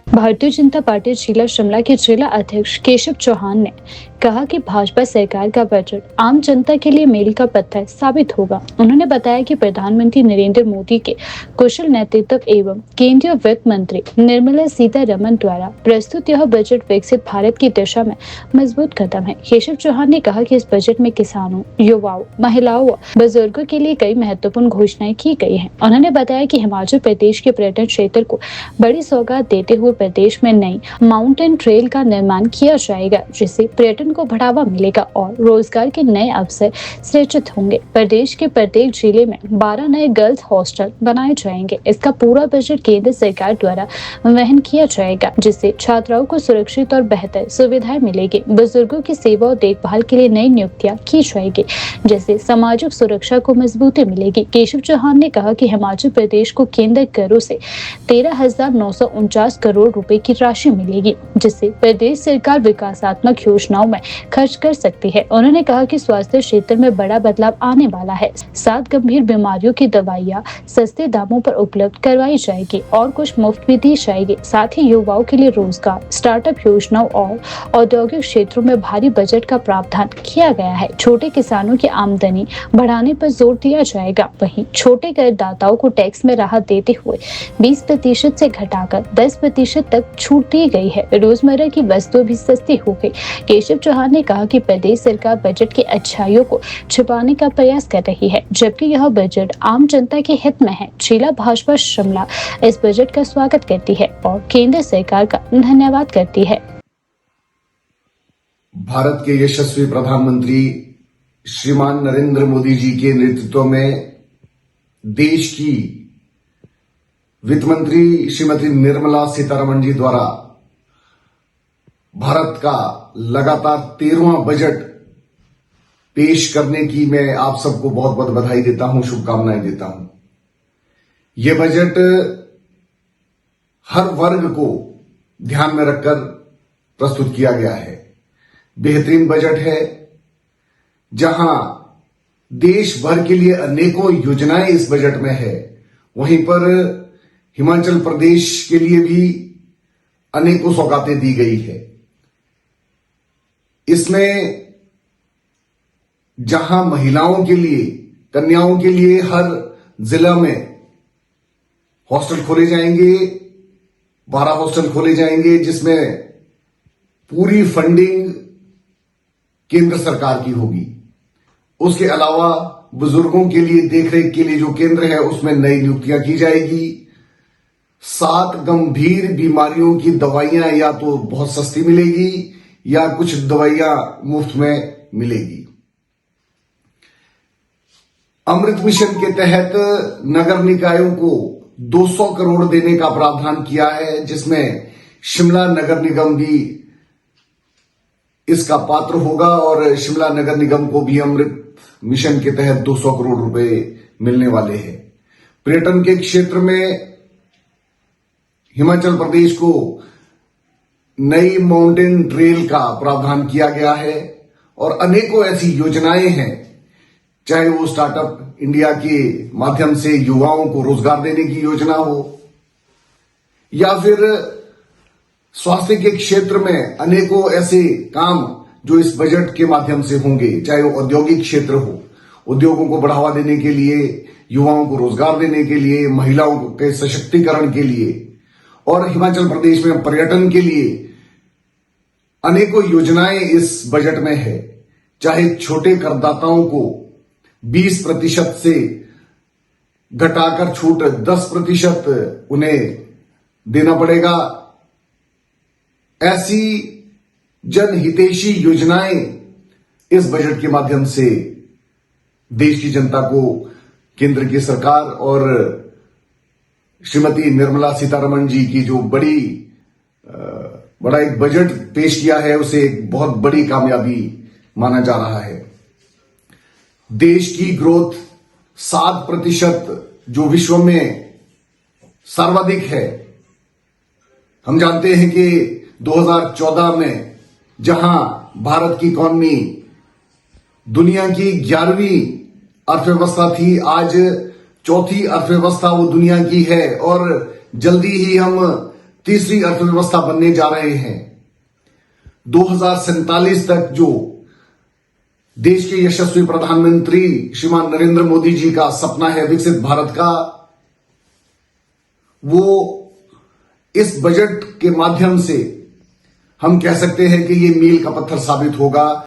Bharatiya Janata party जिला शिमला के जिला अध्यक्ष केशव चौहान ने कहा कि भाजपा सरकार का बजट आम जनता के लिए मील का पत्थर साबित होगा। उन्होंने बताया कि प्रधानमंत्री नरेंद्र मोदी के कुशल नेतृत्व एवं केंद्रीय वित्त मंत्री निर्मला सीतारमण द्वारा प्रस्तुत यह बजट विकसित भारत की दिशा में मजबूत कदम है। केशव चौहान ने कहा कि इस बजट में किसानों, युवाओं, महिलाओं व बुजुर्गों के लिए कई महत्वपूर्ण घोषणाएं की गई है। उन्होंने बताया कि हिमाचल प्रदेश के पर्यटन क्षेत्र को बड़ी सौगात देते हुए प्रदेश में नई माउंटेन ट्रेल का निर्माण किया जाएगा, जिससे पर्यटन को बढ़ावा मिलेगा और रोजगार के नए अवसर सृजित होंगे। प्रदेश के प्रत्येक जिले में 12 नए गर्ल्स हॉस्टल बनाए जाएंगे। इसका पूरा बजट केंद्र सरकार द्वारा वहन किया जाएगा, जिससे छात्राओं को सुरक्षित और बेहतर सुविधाएं मिलेगी। बुजुर्गों की सेवा और देखभाल के लिए नई नियुक्तियां की जाएगी, जिससे सामाजिक सुरक्षा को मजबूती मिलेगी। केशव चौहान ने कहा कि हिमाचल प्रदेश को केंद्र करों से 13,949 करोड़ रुपए की राशि मिलेगी, जिससे प्रदेश सरकार विकासात्मक योजनाओं में खर्च कर सकती है। उन्होंने कहा कि स्वास्थ्य क्षेत्र में बड़ा बदलाव आने वाला है। 7 गंभीर बीमारियों की दवाइयां सस्ते दामों पर उपलब्ध करवाई जाएगी और कुछ मुफ्त भी दी जाएगी। साथ ही युवाओं के लिए रोजगार, स्टार्टअप योजनाओं और औद्योगिक क्षेत्रों में भारी बजट का प्रावधान किया गया है। छोटे किसानों की आमदनी बढ़ाने पर जोर दिया जाएगा। वहीं छोटे करदाताओं को टैक्स में राहत देते हुए 20% से घटाकर 10% तक छूट दी गई है। रोजमर्रा की वस्तुएं भी सस्ती हो गई। केशव चौहान ने कहा कि प्रदेश सरकार बजट की अच्छाइयों को छिपाने का प्रयास कर रही है, जबकि यह बजट आम जनता के हित में है। जिला भाजपा शिमला इस बजट का स्वागत करती है और केंद्र सरकार का धन्यवाद करती है। भारत के यशस्वी प्रधानमंत्री श्रीमान नरेंद्र मोदी जी के नेतृत्व में देश की वित्त मंत्री श्रीमती निर्मला सीतारमण जी द्वारा भारत का लगातार 13वां बजट पेश करने की मैं आप सबको बहुत बहुत बधाई देता हूं, शुभकामनाएं देता हूं। यह बजट हर वर्ग को ध्यान में रखकर प्रस्तुत किया गया है। बेहतरीन बजट है, जहां देश भर के लिए अनेकों योजनाएं इस बजट में है। वहीं पर हिमाचल प्रदेश के लिए भी अनेकों सौगातें दी गई है। इसमें जहां महिलाओं के लिए, कन्याओं के लिए हर जिला में हॉस्टल खोले जाएंगे, 12 हॉस्टल खोले जाएंगे, जिसमें पूरी फंडिंग केंद्र सरकार की होगी। उसके अलावा बुजुर्गों के लिए देखरेख के लिए जो केंद्र है उसमें नई नियुक्तियां की जाएगी। 7 गंभीर बीमारियों की दवाइयां या तो बहुत सस्ती मिलेगी या कुछ दवाइयां मुफ्त में मिलेगी। अमृत मिशन के तहत नगर निकायों को 200 करोड़ देने का प्रावधान किया है, जिसमें शिमला नगर निगम भी इसका पात्र होगा और शिमला नगर निगम को भी अमृत मिशन के तहत 200 करोड़ रुपए मिलने वाले हैं। पर्यटन के क्षेत्र में हिमाचल प्रदेश को नई माउंटेन ट्रेल का प्रावधान किया गया है और अनेकों ऐसी योजनाएं हैं, चाहे वो स्टार्टअप इंडिया के माध्यम से युवाओं को रोजगार देने की योजना हो या फिर स्वास्थ्य के क्षेत्र में अनेकों ऐसे काम जो इस बजट के माध्यम से होंगे, चाहे वो औद्योगिक क्षेत्र हो, उद्योगों को बढ़ावा देने के लिए, युवाओं को रोजगार देने के लिए, महिलाओं के सशक्तिकरण के लिए और हिमाचल प्रदेश में पर्यटन के लिए अनेकों योजनाएं इस बजट में है। चाहे छोटे करदाताओं को 20% से घटाकर छूट 10% उन्हें देना पड़ेगा। ऐसी जनहितैषी योजनाएं इस बजट के माध्यम से देश की जनता को केंद्र की सरकार और श्रीमती निर्मला सीतारमण जी की जो बड़ा एक बजट पेश किया है, उसे एक बहुत बड़ी कामयाबी माना जा रहा है। देश की ग्रोथ 7% जो विश्व में सर्वाधिक है। हम जानते हैं कि 2014 में जहां भारत की इकॉनमी दुनिया की 11वीं अर्थव्यवस्था थी, आज 4थी अर्थव्यवस्था वो दुनिया की है और जल्दी ही हम तीसरी अर्थव्यवस्था बनने जा रहे हैं। 2047 तक जो देश के यशस्वी प्रधानमंत्री श्रीमान नरेंद्र मोदी जी का सपना है विकसित भारत का, वो इस बजट के माध्यम से हम कह सकते हैं कि ये मील का पत्थर साबित होगा।